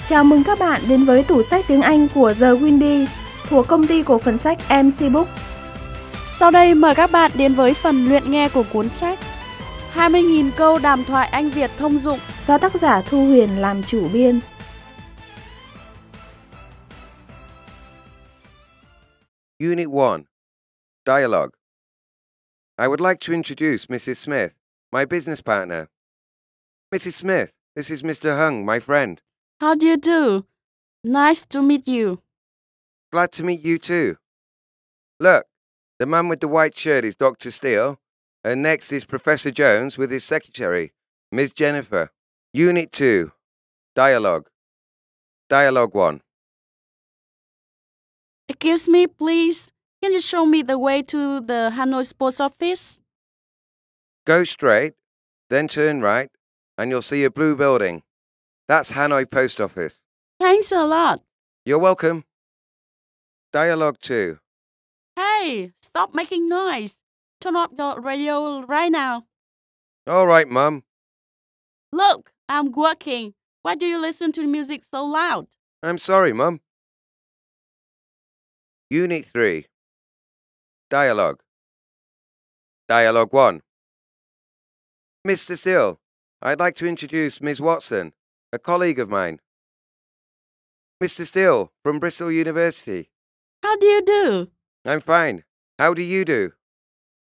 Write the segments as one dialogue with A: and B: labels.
A: Chào mừng các bạn đến với tủ sách tiếng Anh của The Windy thuộc công ty cổ phần sách MC Book.
B: Sau đây mời các bạn đến với phần luyện nghe của cuốn sách 20.000 câu đàm thoại Anh Việt thông dụng
A: Do tác giả Thu Huyền làm chủ biên.
C: Unit 1. Dialogue. I would like to introduce Mrs. Smith, my business partner. Mrs. Smith, this is Mr. Hung, my friend.
B: How do you do? Nice to meet you.
C: Glad to meet you too. Look, the man with the white shirt is Dr. Steele, and next is Professor Jones with his secretary, Ms. Jennifer. Unit 2. Dialogue. Dialogue 1.
B: Excuse me, please. Can you show me the way to the Hanoi Post Office?
C: Go straight, then turn right, and you'll see a blue building. That's Hanoi Post Office.
B: Thanks a lot.
C: You're welcome. Dialogue 2.
B: Hey, stop making noise. Turn off your radio right now.
C: All right, Mum.
B: Look, I'm working. Why do you listen to music so loud?
C: I'm sorry, Mum. Unit 3. Dialogue. Dialogue 1. Mr. Steele, I'd like to introduce Ms. Watson, a colleague of mine. Mr. Steele, from Bristol University.
B: How do you do?
C: I'm fine. How do you do?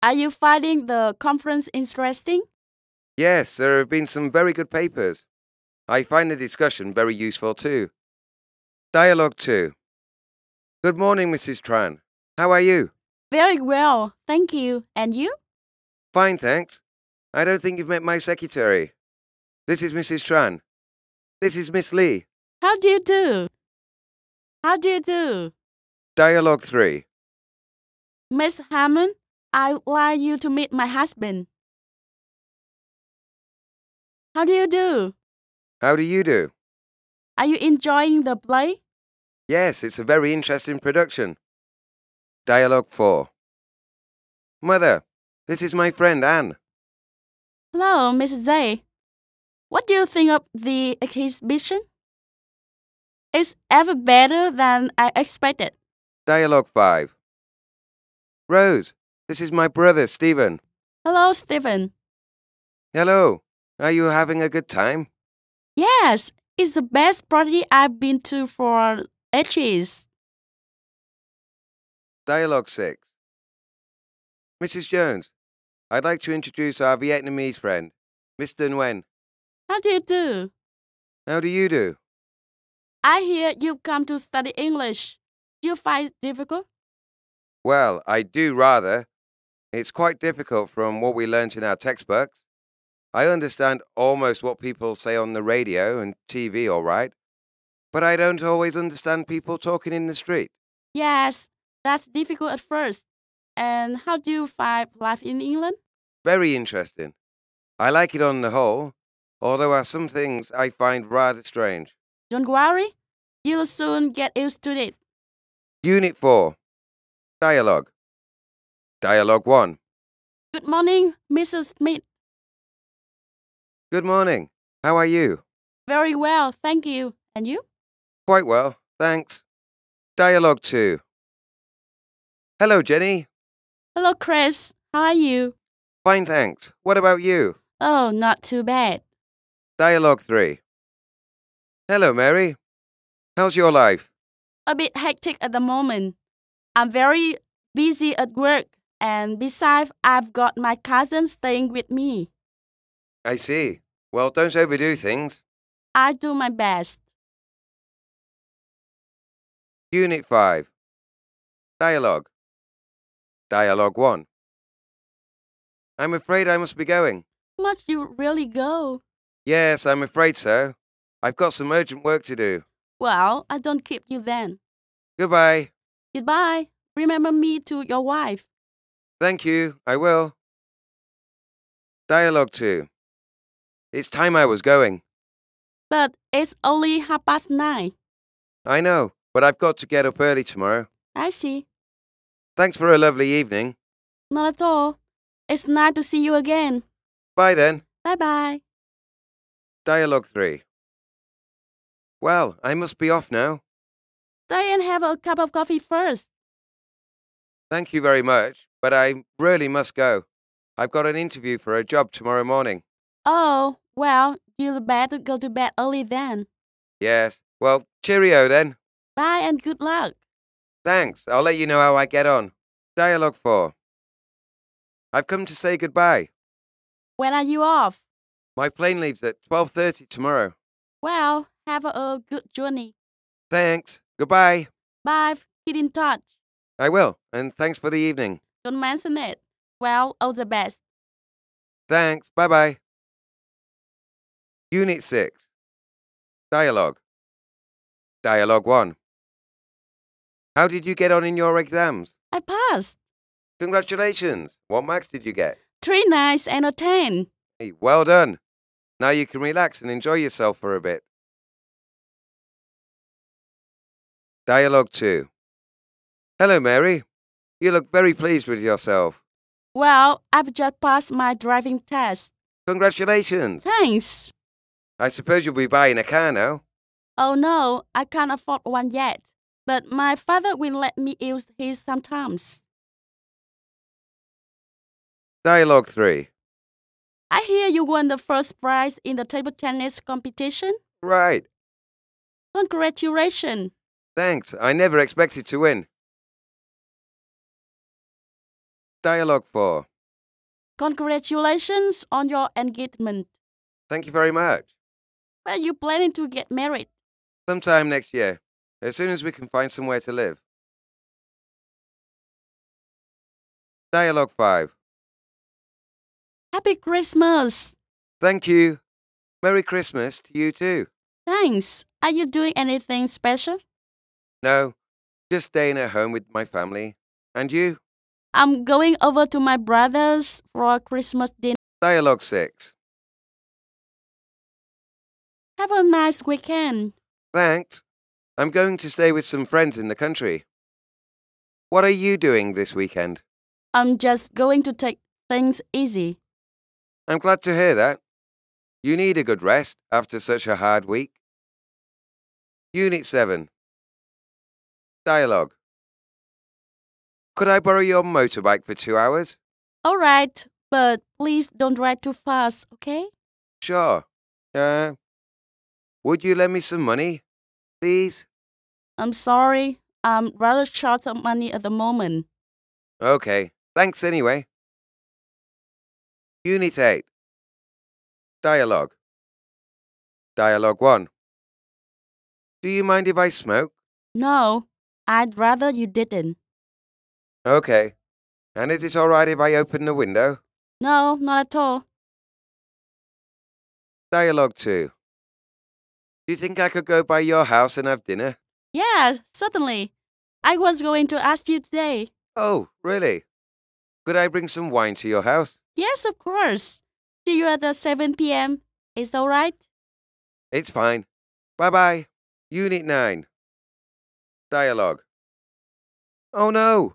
B: Are you finding the conference interesting?
C: Yes, there have been some very good papers. I find the discussion very useful too. Dialogue 2. Good morning, Mrs. Tran. How are you?
B: Very well, thank you. And you?
C: Fine, thanks. I don't think you've met my secretary. This is Mrs. Tran. This is Miss Lee.
B: How do you do? How do you do?
C: Dialogue 3.
B: Miss Hammond, I would like you to meet my husband. How do you do?
C: How do you do?
B: Are you enjoying the play?
C: Yes, it's a very interesting production. Dialogue 4. Mother, this is my friend Anne.
B: Hello, Mrs. Zay. What do you think of the exhibition? It's ever better than I expected.
C: Dialogue 5. Rose, this is my brother Stephen.
B: Hello, Stephen.
C: Hello, are you having a good time?
B: Yes, it's the best party I've been to for ages.
C: Dialogue 6. Mrs. Jones, I'd like to introduce our Vietnamese friend, Mr. Nguyen.
B: How do you do?
C: How do you do?
B: I hear you've come to study English. Do you find it difficult?
C: Well, I do rather. It's quite difficult from what we learnt in our textbooks. I understand almost what people say on the radio and TV all right, but I don't always understand people talking in the street.
B: Yes, that's difficult at first. And how do you find life in England?
C: Very interesting. I like it on the whole, although there are some things I find rather strange.
B: Don't worry, you'll soon get used to it.
C: Unit 4. Dialogue. Dialogue 1.
B: Good morning, Mrs. Smith.
C: Good morning. How are you?
B: Very well, thank you. And you?
C: Quite well, thanks. Dialogue 2. Hello, Jenny.
B: Hello, Chris. How are you?
C: Fine, thanks. What about you?
B: Oh, not too bad.
C: Dialogue 3. Hello, Mary. How's your life?
B: A bit hectic at the moment. I'm very busy at work, and besides, I've got my cousin staying with me.
C: I see. Well, don't overdo things.
B: I do my best.
C: Unit 5. Dialogue. Dialogue 1. I'm afraid I must be going.
B: Must you really go?
C: Yes, I'm afraid so. I've got some urgent work to do.
B: Well, I don't keep you then.
C: Goodbye.
B: Goodbye. Remember me to your wife.
C: Thank you, I will. Dialogue 2. It's time I was going.
B: But it's only 9:30.
C: I know, but I've got to get up early tomorrow.
B: I see.
C: Thanks for a lovely evening.
B: Not at all. It's nice to see you again.
C: Bye then.
B: Bye-bye.
C: Dialogue 3. Well, I must be off now.
B: Stay and have a cup of coffee first.
C: Thank you very much, but I really must go. I've got an interview for a job tomorrow morning.
B: Oh, well, you'd better go to bed early then.
C: Yes. Well, cheerio then.
B: Bye and good luck.
C: Thanks. I'll let you know how I get on. Dialogue 4. I've come to say goodbye.
B: When are you off?
C: My plane leaves at 12:30 tomorrow.
B: Well, have a good journey.
C: Thanks. Goodbye.
B: Bye. Keep in touch.
C: I will, and thanks for the evening.
B: Don't mention it. Well, all the best.
C: Thanks. Bye-bye. Unit 6. Dialogue. Dialogue 1. How did you get on in your exams?
B: I passed.
C: Congratulations. What marks did you get?
B: 3 9s and a 10.
C: Hey, well done. Now you can relax and enjoy yourself for a bit. Dialogue 2. Hello, Mary. You look very pleased with yourself.
B: Well, I've just passed my driving test.
C: Congratulations.
B: Thanks.
C: I suppose you'll be buying a car now.
B: Oh no, I can't afford one yet. But my father will let me use his sometimes.
C: Dialogue 3.
B: I hear you won the first prize in the table tennis competition.
C: Right.
B: Congratulations.
C: Thanks. I never expected to win. Dialogue 4.
B: Congratulations on your engagement.
C: Thank you very much.
B: When are you planning to get married?
C: Sometime next year, as soon as we can find somewhere to live. Dialogue 5.
B: Happy Christmas.
C: Thank you. Merry Christmas to you too.
B: Thanks. Are you doing anything special?
C: No, just staying at home with my family. And you?
B: I'm going over to my brother's for Christmas dinner.
C: Dialogue 6.
B: Have a nice weekend.
C: Thanks. I'm going to stay with some friends in the country. What are you doing this weekend?
B: I'm just going to take things easy.
C: I'm glad to hear that. You need a good rest after such a hard week. Unit 7. Dialogue. Could I borrow your motorbike for 2 hours?
B: All right, but please don't ride too fast, okay?
C: Sure. Would you lend me some money, please?
B: I'm sorry. I'm rather short of money at the moment.
C: Okay. Thanks anyway. Unit 8. Dialogue. Dialogue 1. Do you mind if I smoke?
B: No, I'd rather you didn't.
C: Okay. And is it all right if I open the window?
B: No, not at all.
C: Dialogue 2. Do you think I could go by your house and have dinner?
B: Yeah, certainly. I was going to ask you today.
C: Oh, really? Could I bring some wine to your house?
B: Yes, of course. See you at the 7 p.m. Is all right?
C: It's fine. Bye-bye. Unit 9. Dialogue. Oh no!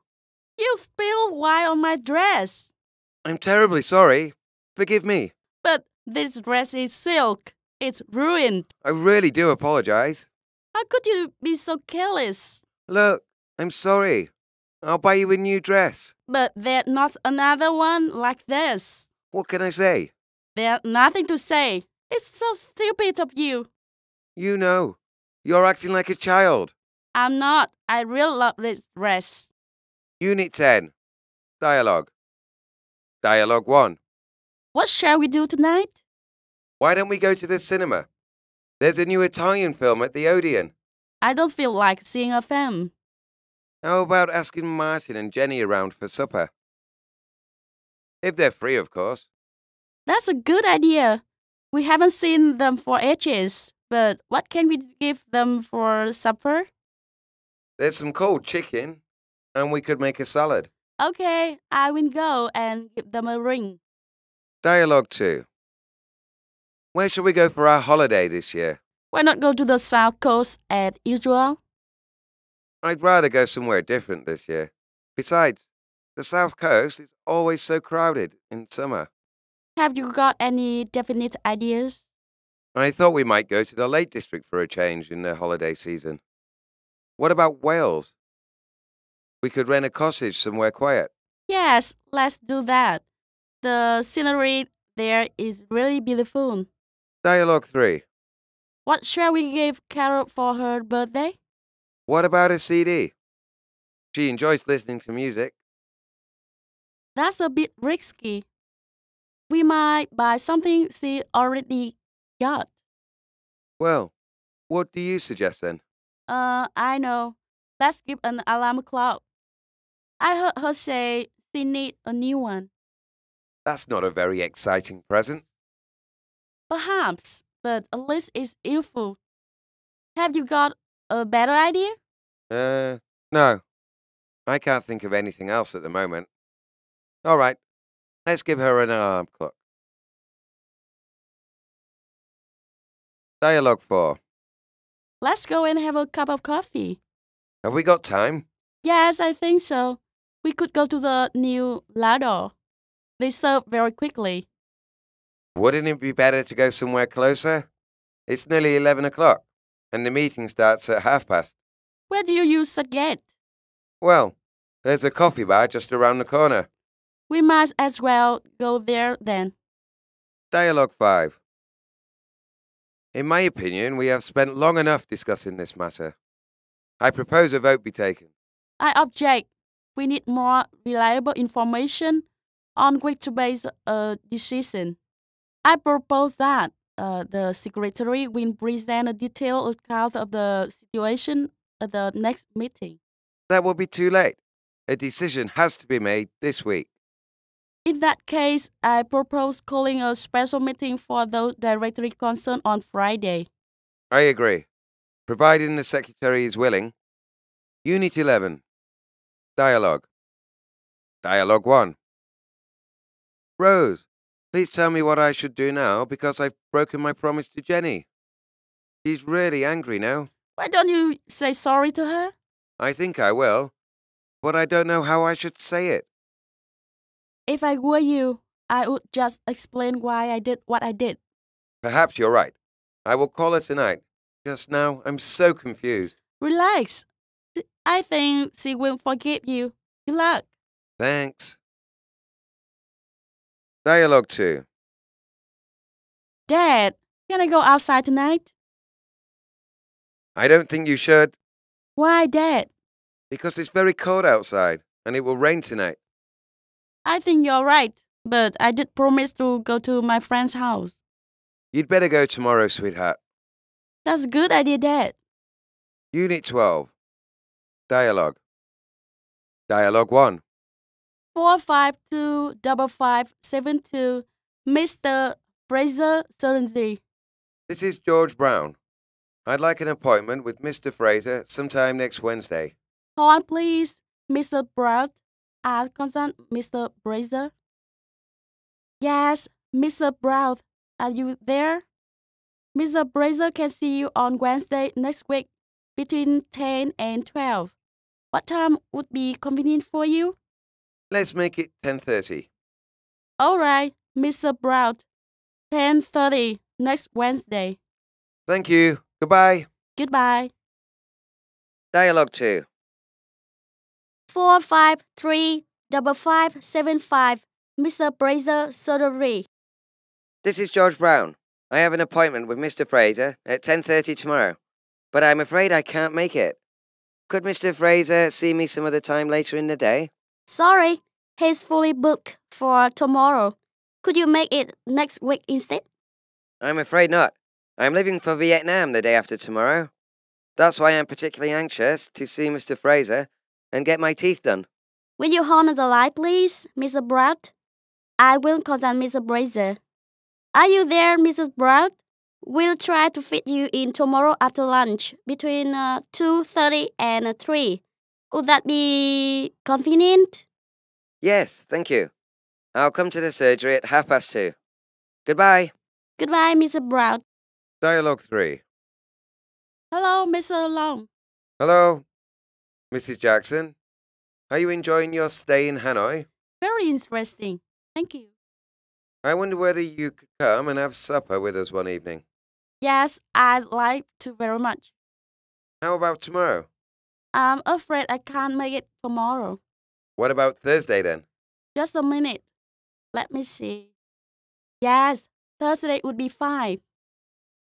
B: You spilled wine on my dress.
C: I'm terribly sorry. Forgive me.
B: But this dress is silk. It's ruined.
C: I really do apologize.
B: How could you be so careless?
C: Look, I'm sorry. I'll buy you a new dress.
B: But there's not another one like this.
C: What can I say?
B: There's nothing to say. It's so stupid of you.
C: You know, you're acting like a child.
B: I'm not. I really love this dress.
C: Unit 10. Dialogue. Dialogue 1.
B: What shall we do tonight?
C: Why don't we go to the cinema? There's a new Italian film at the Odeon.
B: I don't feel like seeing a film.
C: How about asking Martin and Jenny around for supper? If they're free, of course.
B: That's a good idea. We haven't seen them for ages, but what can we give them for supper?
C: There's some cold chicken, and we could make a salad.
B: Okay, I will go and give them a ring.
C: Dialogue 2. Where shall we go for our holiday this year?
B: Why not go to the South Coast as usual?
C: I'd rather go somewhere different this year. Besides, the South Coast is always so crowded in summer.
B: Have you got any definite ideas?
C: I thought we might go to the Lake District for a change in the holiday season. What about Wales? We could rent a cottage somewhere quiet.
B: Yes, let's do that. The scenery there is really beautiful.
C: Dialogue 3.
B: What shall we give Carol for her birthday?
C: What about a CD? She enjoys listening to music.
B: That's a bit risky. We might buy something she already got.
C: Well, what do you suggest then?
B: I know. Let's give an alarm clock. I heard her say she needs a new one.
C: That's not a very exciting present.
B: Perhaps, but at least it's useful. Have you got a better idea?
C: No. I can't think of anything else at the moment. All right, let's give her an alarm clock. Dialogue 4.
B: Let's go and have a cup of coffee.
C: Have we got time?
B: Yes, I think so. We could go to the new Lador. They serve very quickly.
C: Wouldn't it be better to go somewhere closer? It's nearly 11 o'clock, and the meeting starts at past.
B: Where do you suggest?
C: Well, there's a coffee bar just around the corner.
B: We might as well go there then.
C: Dialogue 5. In my opinion, we have spent long enough discussing this matter. I propose a vote be taken.
B: I object. We need more reliable information on which to base a decision. I propose that the secretary will present a detailed account of the situation at the next meeting.
C: That will be too late. A decision has to be made this week.
B: In that case, I propose calling a special meeting for those directly concerned on Friday.
C: I agree, providing the secretary is willing. Unit 11. Dialogue. Dialogue 1. Rose, please tell me what I should do now because I've broken my promise to Jenny. She's really angry now.
B: Why don't you say sorry to her?
C: I think I will, but I don't know how I should say it.
B: If I were you, I would just explain why I did what I did.
C: Perhaps you're right. I will call her tonight. Just now, I'm so confused.
B: Relax. I think she will forgive you. Good luck.
C: Thanks. Dialogue 2.
B: Dad, can I go outside tonight?
C: I don't think you should,
B: Why, Dad?
C: because it's very cold outside and it will rain tonight.
B: I think you're right, but I did promise to go to my friend's house.
C: You'd better go tomorrow, sweetheart.
B: That's a good idea, Dad.
C: Unit 12. Dialogue. Dialogue 1.
B: 4525572, Mr. Fraser Surrey.
C: This is George Brown. I'd like an appointment with Mr. Fraser sometime next Wednesday.
B: Hold on, please, Mr. Brown. I'll consult Mr. Fraser. Yes, Mr. Brown, are you there? Mr. Fraser can see you on Wednesday next week between 10 and 12. What time would be convenient for you?
C: Let's make it 10:30.
B: All right, Mr. Brown. 10:30 next Wednesday.
C: Thank you. Goodbye.
B: Goodbye.
C: Dialogue 2.
D: 4535575, Mr. Fraser Surrey.
E: This is George Brown. I have an appointment with Mr. Fraser at 10:30 tomorrow, but I'm afraid I can't make it. Could Mr. Fraser see me some other time later in the day?
D: Sorry, he's fully booked for tomorrow. Could you make it next week instead?
E: I'm afraid not. I'm leaving for Vietnam the day after tomorrow. That's why I'm particularly anxious to see Mr. Fraser and get my teeth done.
D: Will you hold on the line, please, Mr. Brown? I will consult Mr. Fraser. Are you there, Mrs. Brown? We'll try to fit you in tomorrow after lunch between 2:30 and 3. Would that be convenient?
E: Yes, thank you. I'll come to the surgery at 2:30. Goodbye.
D: Goodbye, Mr. Brown.
C: Dialogue 3.
B: Hello, Mr. Long.
C: Hello, Mrs. Jackson. Are you enjoying your stay in Hanoi?
B: Very interesting. Thank you.
C: I wonder whether you could come and have supper with us one evening.
B: Yes, I'd like to very much.
C: How about tomorrow?
B: I'm afraid I can't make it tomorrow.
C: What about Thursday then?
B: Just a minute. Let me see. Yes, Thursday would be fine.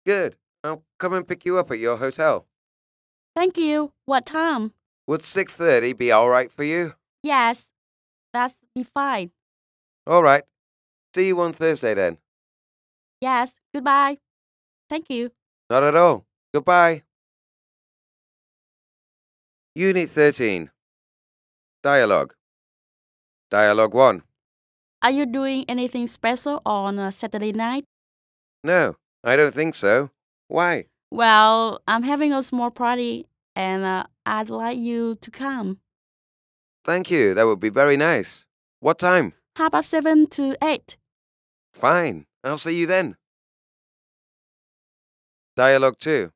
C: Good. I'll come and pick you up at your hotel.
B: Thank you. What time?
C: Would 6:30 be all right for you?
B: Yes, that's be fine.
C: All right. See you on Thursday then.
B: Yes, goodbye. Thank you.
C: Not at all. Goodbye. Unit 13. Dialogue. Dialogue 1.
B: Are you doing anything special on a Saturday night?
C: No, I don't think so. Why?
B: Well, I'm having a small party and I'd like you to come.
C: Thank you. That would be very nice. What time?
B: 7:30 to 8.
C: Fine. I'll see you then. Dialogue 2.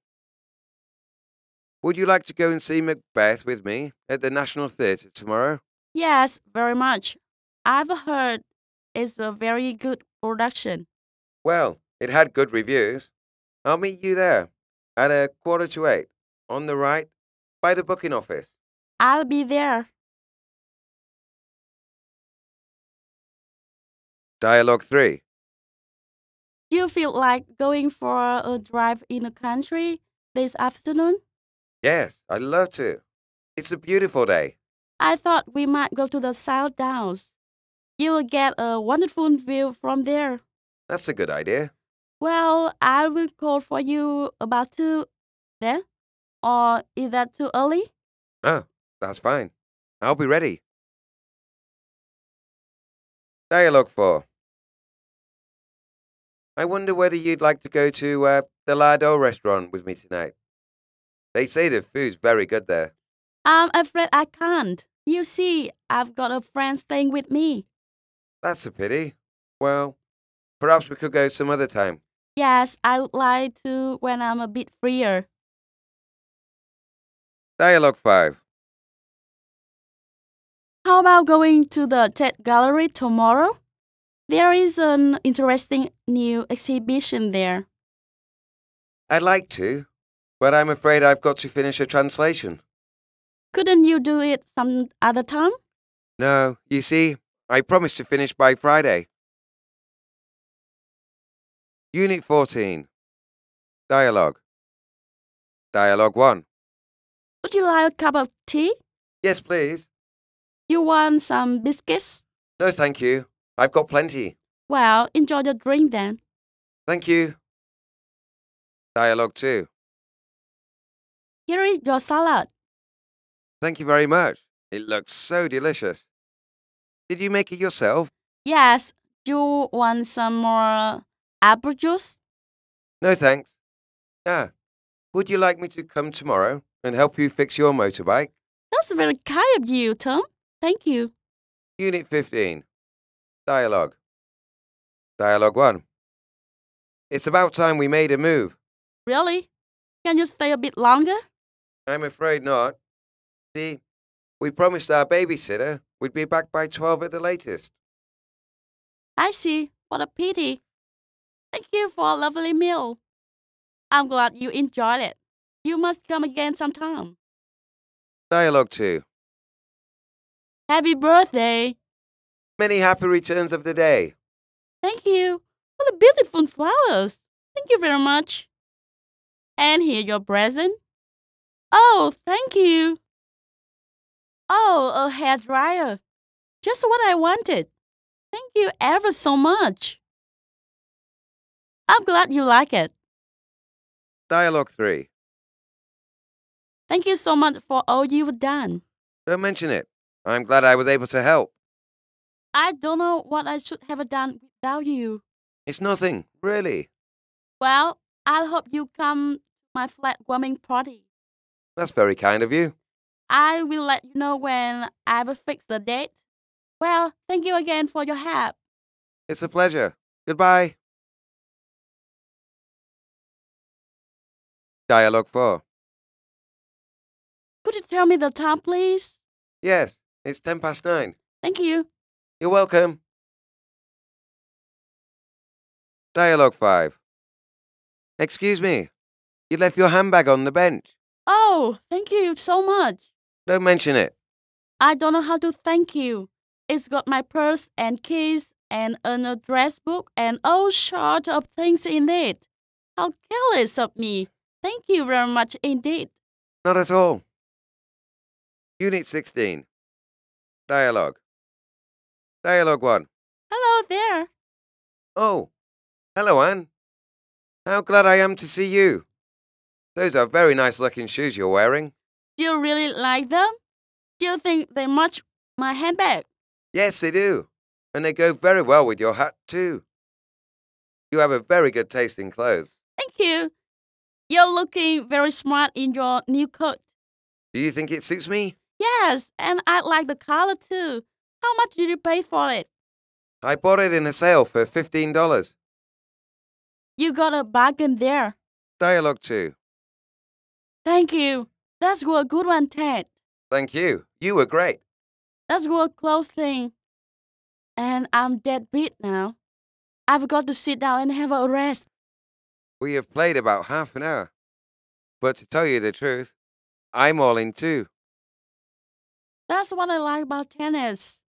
C: Would you like to go and see Macbeth with me at the National Theatre tomorrow?
B: Yes, very much. I've heard it's a very good production.
C: Well, it had good reviews. I'll meet you there at 7:45 on the right by the booking office.
B: I'll be there.
C: Dialogue 3.
B: Do you feel like going for a drive in the country this afternoon?
C: Yes, I'd love to. It's a beautiful day.
B: I thought we might go to the South Downs. You'll get a wonderful view from there.
C: That's a good idea.
B: Well, I will call for you about 2 then. Or is that too early?
C: Oh, that's fine. I'll be ready. Dialogue 4. I wonder whether you'd like to go to the Lardo restaurant with me tonight. They say the food's very good there.
B: I'm afraid I can't. You see, I've got a friend staying with me.
C: That's a pity. Well, perhaps we could go some other time.
B: Yes, I would like to when I'm a bit freer.
C: Dialogue 5.
B: How about going to the Tate Gallery tomorrow? There is an interesting new exhibition there.
C: I'd like to, but I'm afraid I've got to finish a translation.
B: Couldn't you do it some other time?
C: No, you see, I promised to finish by Friday. Unit 14. Dialogue. Dialogue 1.
B: Would you like a cup of tea?
C: Yes, please.
B: You want some biscuits?
C: No, thank you. I've got plenty.
B: Well, enjoy your drink then.
C: Thank you. Dialogue 2.
B: Here is your salad.
C: Thank you very much. It looks so delicious. Did you make it yourself?
B: Yes, you want some more apple juice?
C: No, thanks. Would you like me to come tomorrow and help you fix your motorbike?
B: That's very kind of you, Tom. Thank you.
C: Unit 15. Dialogue. Dialogue 1. It's about time we made a move.
B: Really? Can you stay a bit longer?
C: I'm afraid not. See, we promised our babysitter we'd be back by 12 at the latest.
B: I see. What a pity. Thank you for a lovely meal. I'm glad you enjoyed it. You must come again sometime.
C: Dialogue 2.
B: Happy birthday.
C: Many happy returns of the day.
B: Thank you. What a beautiful flowers. Thank you very much. And here your present. Oh, thank you. Oh, a hair dryer. Just what I wanted. Thank you ever so much. I'm glad you like it.
C: Dialogue 3.
B: Thank you so much for all you've done.
C: Don't mention it. I'm glad I was able to help.
B: I don't know what I should have done without you.
C: It's nothing, really.
B: Well, I hope you come to my flat warming party.
C: That's very kind of you.
B: I will let you know when I've fixed the date. Well, thank you again for your help.
C: It's a pleasure. Goodbye. Dialogue 4.
B: Could you tell me the time, please?
C: Yes, it's 9:10.
B: Thank you.
C: You're welcome. Dialogue 5. Excuse me. You left your handbag on the bench.
B: Oh, thank you so much.
C: Don't mention it.
B: I don't know how to thank you. It's got my purse and keys and an address book and all sorts of things in it. How careless of me. Thank you very much indeed.
C: Not at all. Unit 16. Dialogue. Dialogue 1.
B: Hello there.
C: Oh, hello, Anne. How glad I am to see you. Those are very nice-looking shoes you're wearing.
B: Do you really like them? Do you think they match my handbag?
C: Yes, they do. And they go very well with your hat, too. You have a very good taste in clothes.
B: Thank you. You're looking very smart in your new coat.
C: Do you think it suits me?
B: Yes, and I like the color too. How much did you pay for it?
C: I bought it in a sale for $15.
B: You got a bargain there.
C: Dialogue 2.
B: Thank you. That's a good one, Ted.
C: Thank you. You were great.
B: That's a close thing. And I'm dead beat now. I've got to sit down and have a rest.
C: We have played about half an hour. But to tell you the truth, I'm all in too.
B: That's what I like about tennis.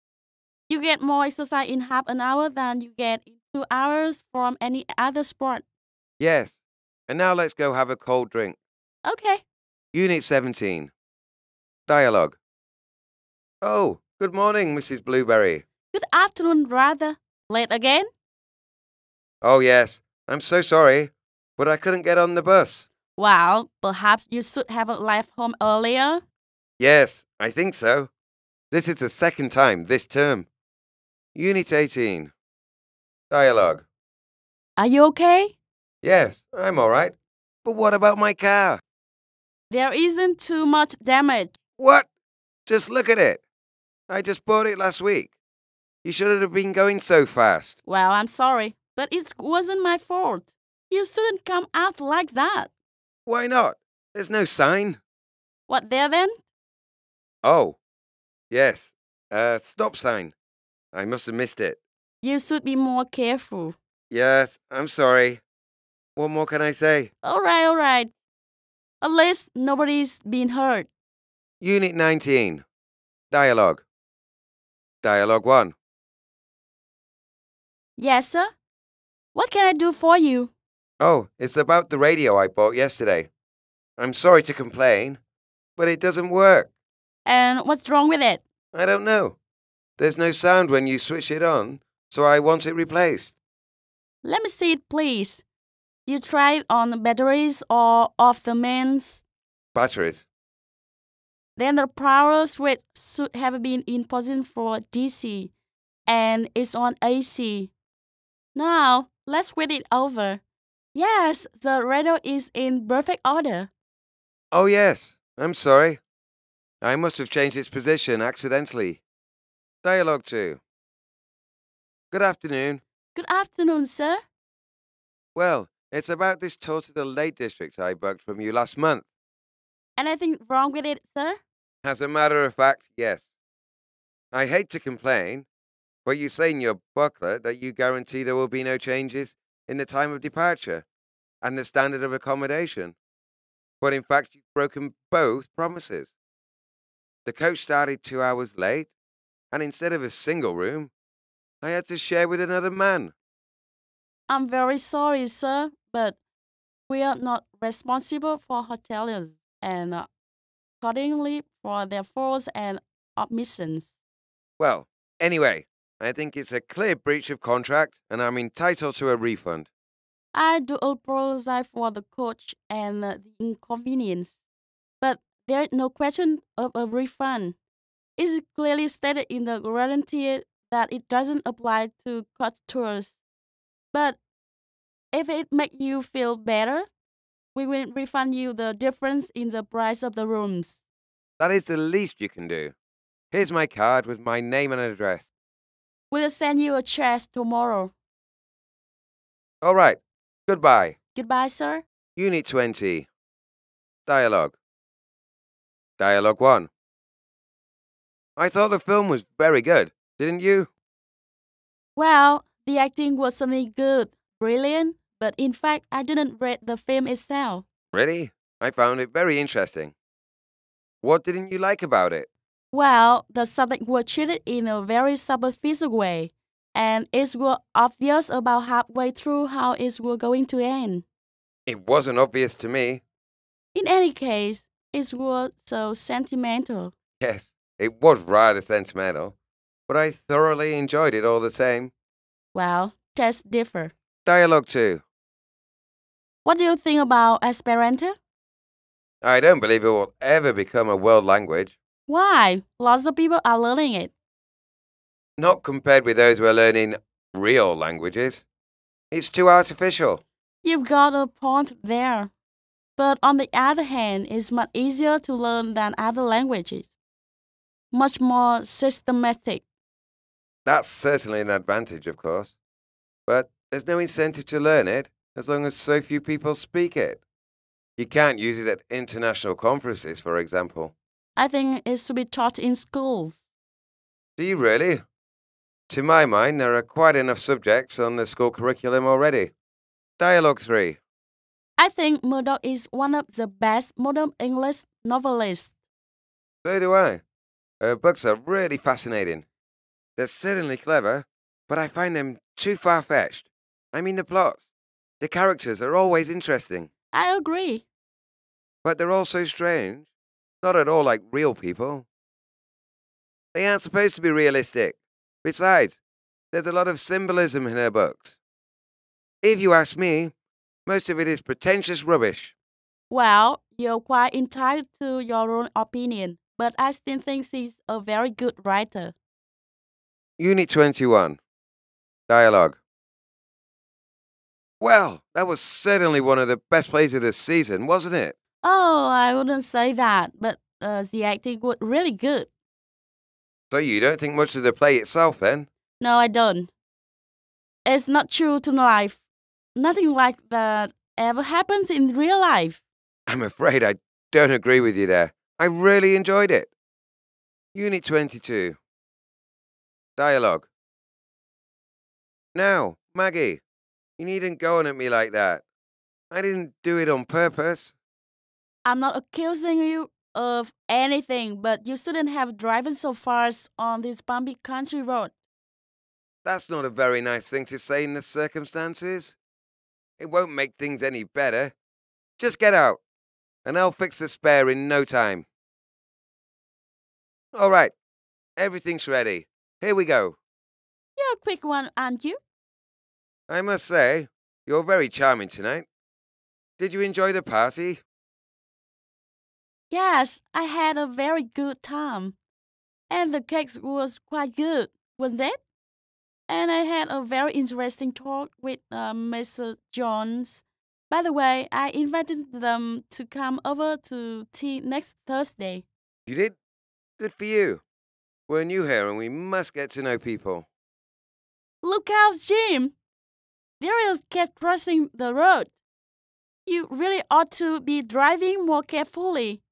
B: You get more exercise in half an hour than you get in 2 hours from any other sport.
C: Yes. And now let's go have a cold drink.
B: Okay.
C: Unit 17. Dialogue. Oh, good morning, Mrs. Blueberry.
B: Good afternoon, rather. Late again?
C: Oh, yes. I'm so sorry, but I couldn't get on the bus.
B: Well, perhaps you should have left home earlier.
C: Yes, I think so. This is the second time this term. Unit 18. Dialogue.
B: Are you okay?
C: Yes, I'm all right. But what about my car?
B: There isn't too much damage.
C: What? Just look at it. I just bought it last week. You shouldn't have been going so fast.
B: Well, I'm sorry, but it wasn't my fault. You shouldn't come out like that.
C: Why not? There's no sign.
B: What there then?
C: Oh, yes. Stop sign. I must have missed it.
B: You should be more careful.
C: Yes, I'm sorry. What more can I say?
B: All right. At least nobody's been hurt.
C: Unit 19. Dialogue. Dialogue 1.
B: Yes, sir? What can I do for you?
C: Oh, it's about the radio I bought yesterday. I'm sorry to complain, but it doesn't work.
B: And what's wrong with it?
C: I don't know. There's no sound when you switch it on, so I want it replaced.
B: Let me see it, please. You tried on batteries or off the mains?
C: Batteries.
B: Then the power switch should have been in position for DC, and it's on AC. Now, let's switch it over. Yes, the radio is in perfect order.
C: Oh, yes. I'm sorry. I must have changed its position accidentally. Dialogue 2. Good afternoon.
B: Good afternoon, sir.
C: Well, it's about this tour to the Lake District I booked from you last month.
B: Anything wrong with it, sir?
C: As a matter of fact, yes. I hate to complain, but you say in your booklet that you guarantee there will be no changes in the time of departure and the standard of accommodation. But in fact, you've broken both promises. The coach started 2 hours late, and instead of a single room, I had to share with another man.
B: I'm very sorry, sir, but we are not responsible for hoteliers and accordingly for their faults and omissions.
C: Well, anyway, I think it's a clear breach of contract, and I'm entitled to a refund.
B: I do apologize for the coach and the inconvenience, but there is no question of a refund. It is clearly stated in the guarantee that it doesn't apply to coach tours. But if it makes you feel better, we will refund you the difference in the price of the rooms.
C: That is the least you can do. Here's my card with my name and address.
B: We'll send you a check tomorrow.
C: All right. Goodbye.
B: Goodbye, sir.
C: Unit 20. Dialogue. Dialogue 1. I thought the film was very good, didn't you?
B: Well, the acting wasn't good, brilliant, but in fact, I didn't read the film itself.
C: Really? I found it very interesting. What didn't you like about it?
B: Well, the subject was treated in a very superficial way, and it was obvious about halfway through how it was going to end.
C: It wasn't obvious to me.
B: In any case, it was so sentimental.
C: Yes, it was rather sentimental, but I thoroughly enjoyed it all the same.
B: Well, tastes differ.
C: Dialogue 2.
B: What do you think about Esperanto?
C: I don't believe it will ever become a world language.
B: Why? Lots of people are learning it.
C: Not compared with those who are learning real languages. It's too artificial.
B: You've got a point there. But on the other hand, it's much easier to learn than other languages. Much more systematic.
C: That's certainly an advantage, of course. But there's no incentive to learn it as long as so few people speak it. You can't use it at international conferences, for example.
B: I think it should be taught in schools.
C: Do you really? To my mind, there are quite enough subjects on the school curriculum already. Dialogue 3.
B: I think Murdoch is one of the best modern English novelists.
C: So do I. Her books are really fascinating. They're certainly clever, but I find them too far-fetched. I mean the plots. The characters are always interesting.
B: I agree.
C: But they're all so strange. Not at all like real people. They aren't supposed to be realistic. Besides, there's a lot of symbolism in her books. If you ask me, most of it is pretentious rubbish.
B: Well, you're quite entitled to your own opinion, but I still think she's a very good writer.
C: Unit 21. Dialogue. Well, that was certainly one of the best plays of the season, wasn't it?
B: Oh, I wouldn't say that, but the acting was really good.
C: So you don't think much of the play itself, then?
B: No, I don't. It's not true to life. Nothing like that ever happens in real life.
C: I'm afraid I don't agree with you there. I really enjoyed it. Unit 22. Dialogue. Now, Maggie, you needn't go on at me like that. I didn't do it on purpose.
B: I'm not accusing you of anything, but you shouldn't have driven so fast on this bumpy country road.
C: That's not a very nice thing to say in the circumstances. It won't make things any better. Just get out, and I'll fix the spare in no time. All right, everything's ready. Here we go.
B: You're a quick one, aren't you?
C: I must say, you're very charming tonight. Did you enjoy the party?
B: Yes, I had a very good time. And the cake was quite good, wasn't it? And I had a very interesting talk with Mr. Jones. By the way, I invited them to come over to tea next Thursday.
C: You did? Good for you. We're new here and we must get to know people.
B: Look out, Jim! There is a cat crossing the road. You really ought to be driving more carefully.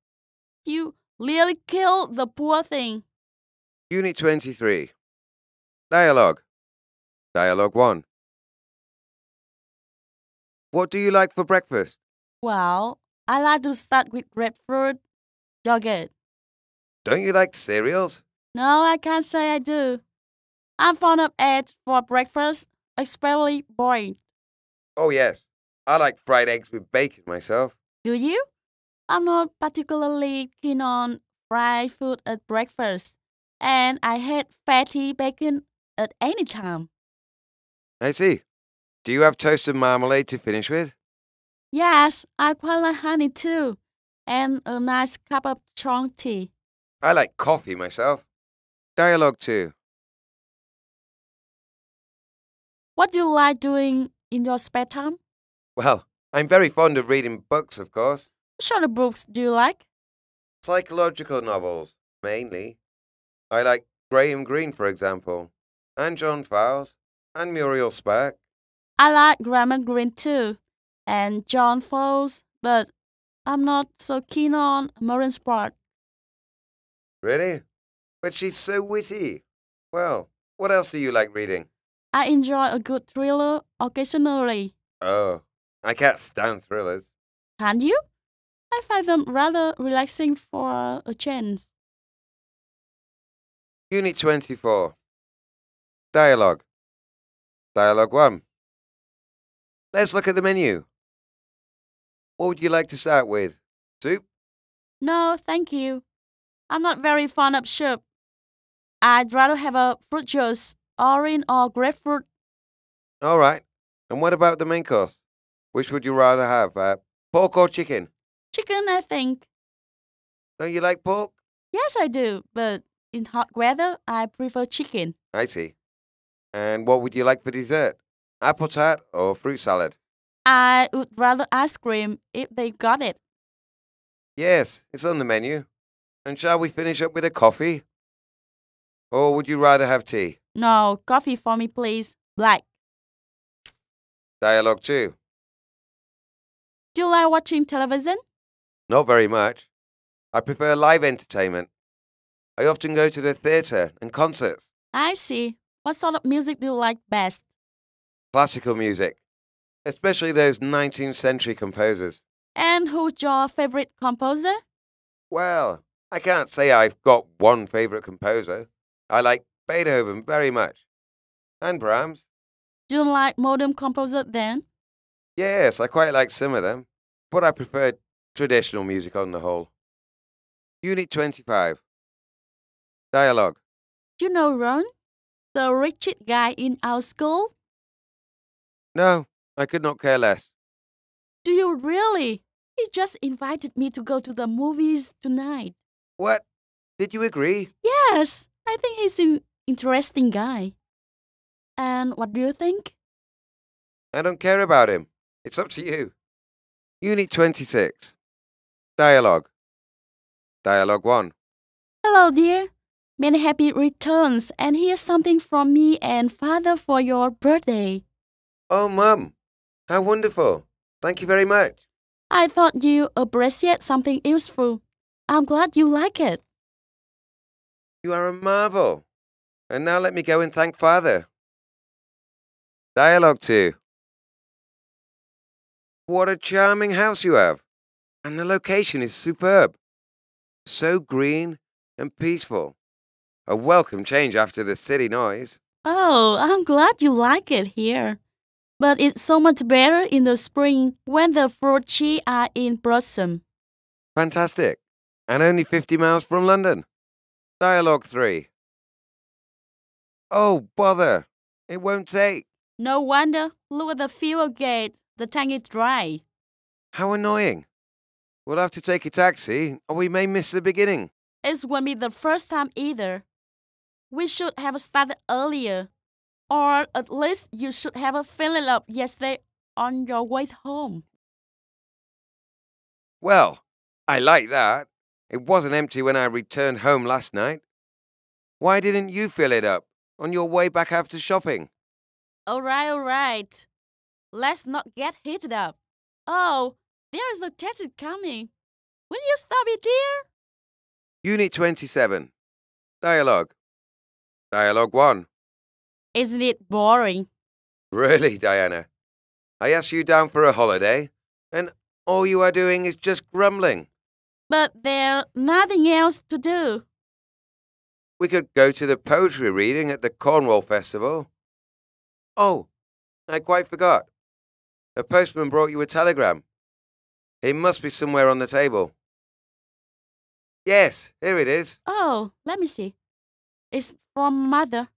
B: You really killed the poor thing.
C: Unit 23. Dialogue. Dialogue 1. What do you like for breakfast?
B: Well, I like to start with grapefruit yogurt.
C: Don't you like cereals?
B: No, I can't say I do. I'm fond of eggs for breakfast, especially boiled.
C: Oh, yes. I like fried eggs with bacon myself.
B: Do you? I'm not particularly keen on fried food at breakfast, and I hate fatty bacon at any time.
C: I see. Do you have toast and marmalade to finish with?
B: Yes, I quite like honey too, and a nice cup of strong tea.
C: I like coffee myself. Dialogue 2.
B: What do you like doing in your spare time?
C: Well, I'm very fond of reading books, of course.
B: What sort of books do you like?
C: Psychological novels, mainly. I like Graham Greene, for example, and John Fowles, and Muriel Spark.
B: I like Graham Greene too, and John Fowles, but I'm not so keen on Muriel Spark.
C: Really? But she's so witty. Well, what else do you like reading?
B: I enjoy a good thriller occasionally.
C: Oh, I can't stand thrillers.
B: Can't you? I find them rather relaxing for a change.
C: Unit 24. Dialogue. Dialogue 1. Let's look at the menu. What would you like to start with? Soup?
B: No, thank you. I'm not very fond of soup. I'd rather have a fruit juice, orange or grapefruit.
C: All right. And what about the main course? Which would you rather have, pork or chicken?
B: Chicken, I think.
C: Don't you like pork?
B: Yes, I do, but in hot weather, I prefer chicken.
C: I see. And what would you like for dessert? Apple tart or fruit salad?
B: I would rather ice cream if they got it.
C: Yes, it's on the menu. And shall we finish up with a coffee? Or would you rather have tea?
B: No, coffee for me, please. Black.
C: Dialogue 2.
B: Do you like watching television?
C: Not very much. I prefer live entertainment. I often go to the theatre and concerts.
B: I see. What sort of music do you like best?
C: Classical music, especially those 19th century composers.
B: And who's your favorite composer?
C: Well, I can't say I've got one favourite composer. I like Beethoven very much. And Brahms.
B: Do you like modern composer then?
C: Yes, I quite like some of them, but I prefer traditional music on the whole. Unit 25. Dialogue.
B: Do you know Ron? The richest guy in our school?
C: No, I could not care less.
B: Do you really? He just invited me to go to the movies tonight.
C: What? Did you agree?
B: Yes, I think he's an interesting guy. And what do you think?
C: I don't care about him. It's up to you. Unit 26. Dialogue. Dialogue 1.
B: Hello, dear. Many happy returns, and here's something from me and father for your birthday.
C: Oh, Mum. How wonderful. Thank you very much.
B: I thought you appreciate something useful. I'm glad you like it.
C: You are a marvel. And now let me go and thank Father. Dialogue 2. What a charming house you have. And the location is superb. So green and peaceful. A welcome change after the city noise.
B: Oh, I'm glad you like it here. But it's so much better in the spring when the fruit trees are in blossom.
C: Fantastic. And only 50 miles from London. Dialogue 3. Oh, bother. It won't take.
B: No wonder. Look at the fuel gauge. The tank is dry.
C: How annoying. We'll have to take a taxi or we may miss the beginning.
B: It won't be the first time either. We should have started earlier. Or at least you should have filled it up yesterday on your way home.
C: Well, I like that. It wasn't empty when I returned home last night. Why didn't you fill it up on your way back after shopping?
B: All right. Let's not get heated up. Oh, there is a taxi coming. Will you stop it, dear?
C: Unit 27. Dialogue. Dialogue 1.
B: Isn't it boring?
C: Really, Diana? I asked you down for a holiday, and all you are doing is just grumbling.
B: But there's nothing else to do.
C: We could go to the poetry reading at the Cornwall Festival. Oh, I quite forgot. A postman brought you a telegram. It must be somewhere on the table. Yes, here it is.
B: Oh, let me see. It's from Mother.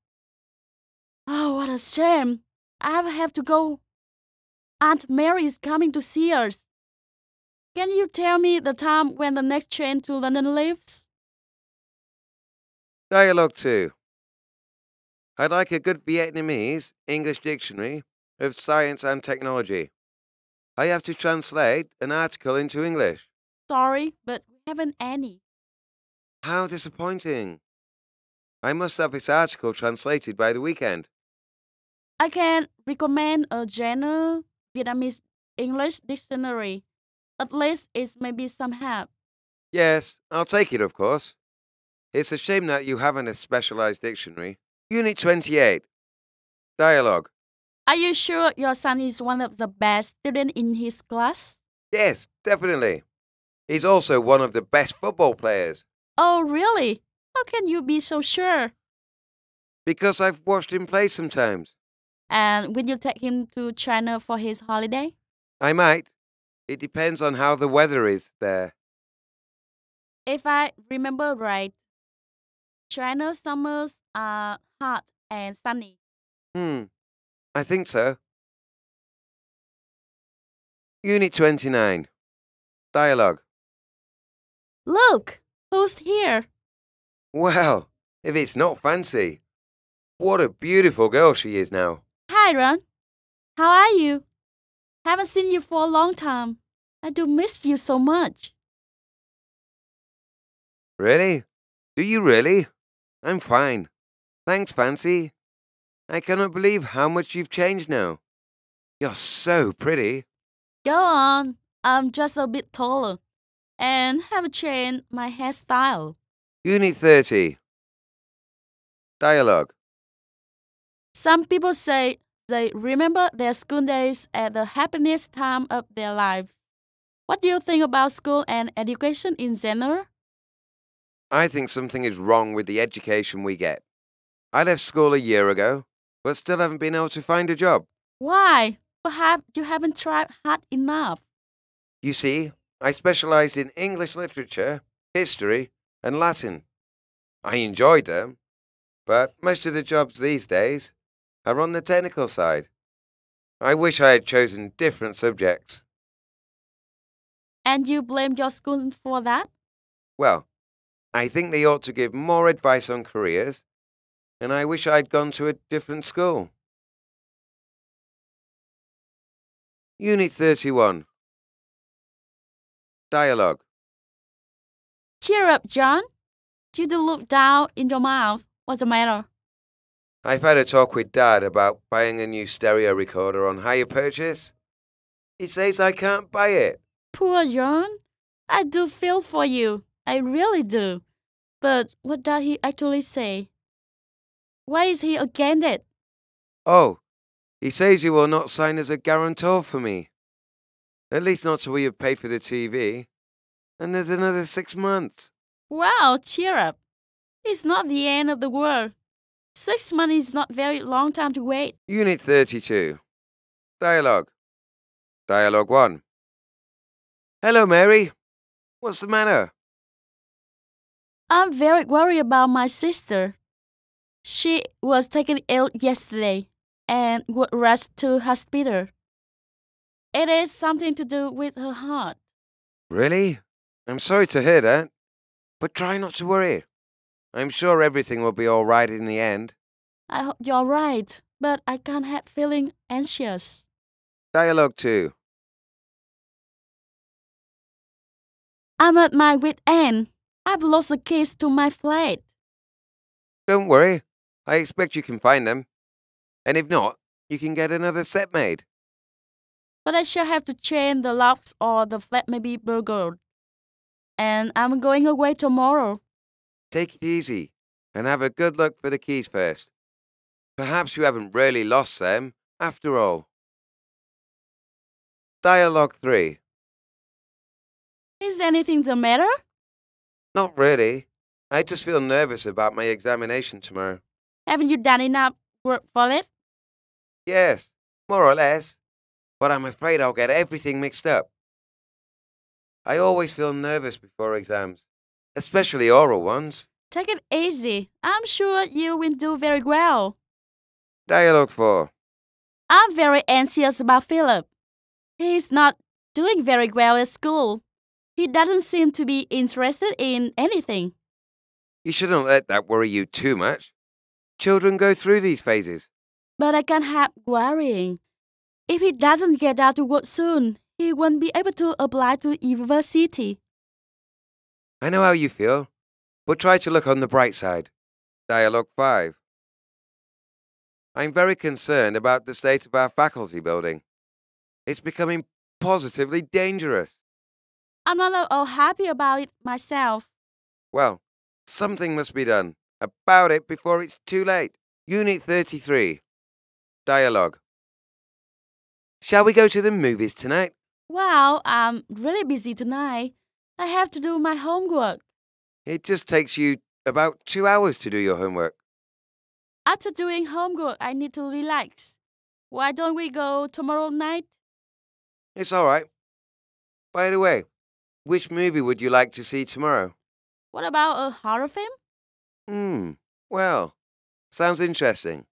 B: Oh, what a shame. I have to go. Aunt Mary is coming to see us. Can you tell me the time when the next train to London leaves?
C: Dialogue 2. I'd like a good Vietnamese English dictionary of science and technology. I have to translate an article into English.
B: Sorry, but we haven't any.
C: How disappointing. I must have this article translated by the weekend.
B: I can recommend a general Vietnamese English dictionary. At least it's maybe some help.
C: Yes, I'll take it, of course. It's a shame that you haven't a specialized dictionary. Unit 28. Dialogue.
B: Are you sure your son is one of the best students in his class?
C: Yes, definitely. He's also one of the best football players.
B: Oh, really? How can you be so sure?
C: Because I've watched him play sometimes.
B: And will you take him to China for his holiday?
C: I might. It depends on how the weather is there.
B: If I remember right, China's summers are hot and sunny.
C: I think so. Unit 29. Dialogue.
B: Look, who's here?
C: Well, if it's not Fancy. What a beautiful girl she is now.
B: Hi, Ron. How are you? Haven't seen you for a long time. I do miss you so much.
C: Really? Do you really? I'm fine. Thanks, Fancy. I cannot believe how much you've changed now. You're so pretty.
B: Go on. I'm just a bit taller and have changed my hairstyle.
C: Unit 30. Dialogue.
B: Some people say they remember their school days at the happiest time of their lives. What do you think about school and education in general?
C: I think something is wrong with the education we get. I left school a year ago, but still haven't been able to find a job.
B: Why? Perhaps you haven't tried hard enough.
C: You see, I specialized in English literature, history, and Latin. I enjoyed them, but most of the jobs these days are on the technical side. I wish I had chosen different subjects.
B: And you blame your school for that?
C: Well, I think they ought to give more advice on careers, and I wish I'd gone to a different school. Unit 31. Dialogue.
B: Cheer up, John. You do look down in your mouth. What's the matter?
C: I've had a talk with Dad about buying a new stereo recorder on hire purchase. He says I can't buy it.
B: Poor John. I do feel for you. I really do. But what does he actually say? Why is he against it?
C: Oh, he says he will not sign as a guarantor for me. At least not till we have paid for the TV. And there's another 6 months.
B: Well, cheer up. It's not the end of the world. 6 months is not very long time to wait.
C: Unit 32. Dialogue. Dialogue 1. Hello, Mary. What's the matter?
B: I'm very worried about my sister. She was taken ill yesterday and was rushed to hospital. It is something to do with her heart.
C: Really? I'm sorry to hear that. But try not to worry. I'm sure everything will be all right in the end.
B: I hope you're right, but I can't help feeling anxious.
C: Dialogue 2.
B: I'm at my wit's end. I've lost the keys to my flat.
C: Don't worry. I expect you can find them. And if not, you can get another set made.
B: But I shall have to change the locks or the flat may be burgled. And I'm going away tomorrow.
C: Take it easy and have a good look for the keys first. Perhaps you haven't really lost them after all. Dialogue 3.
B: Is anything the matter?
C: Not really. I just feel nervous about my examination tomorrow.
B: Haven't you done enough work for it?
C: Yes, more or less. But I'm afraid I'll get everything mixed up. I always feel nervous before exams, especially oral ones.
B: Take it easy. I'm sure you will do very well.
C: Dialogue 4.
B: I'm very anxious about Philip. He's not doing very well at school. He doesn't seem to be interested in anything.
C: You shouldn't let that worry you too much. Children go through these phases.
B: But I can't help worrying. If he doesn't get out to work soon, he won't be able to apply to university.
C: I know how you feel, but try to look on the bright side. Dialogue 5. I'm very concerned about the state of our faculty building. It's becoming positively dangerous.
B: I'm not at all happy about it myself.
C: Well, something must be done about it before it's too late. Unit 33. Dialogue. Shall we go to the movies tonight?
B: Wow, I'm really busy tonight. I have to do my homework.
C: It just takes you about 2 hours to do your homework.
B: After doing homework, I need to relax. Why don't we go tomorrow night?
C: It's all right. By the way, which movie would you like to see tomorrow?
B: What about a horror film?
C: Well, sounds interesting.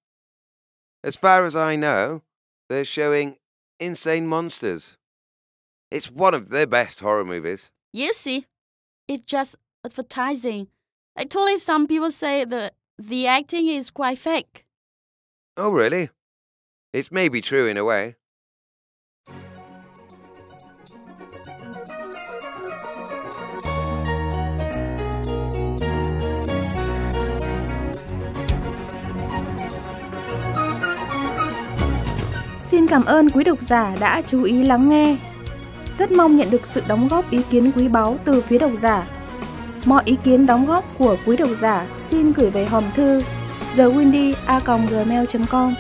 C: As far as I know, they're showing Insane Monsters. It's one of their best horror movies.
B: You see, it's just advertising. Actually, some people say the acting is quite fake.
C: Oh, really? It's maybe true in a way.
A: Xin cảm ơn quý độc giả đã chú ý lắng nghe. Rất mong nhận được sự đóng góp ý kiến quý báu từ phía độc giả. Mọi ý kiến đóng góp của quý độc giả xin gửi về hòm thư thewindy@gmail.com.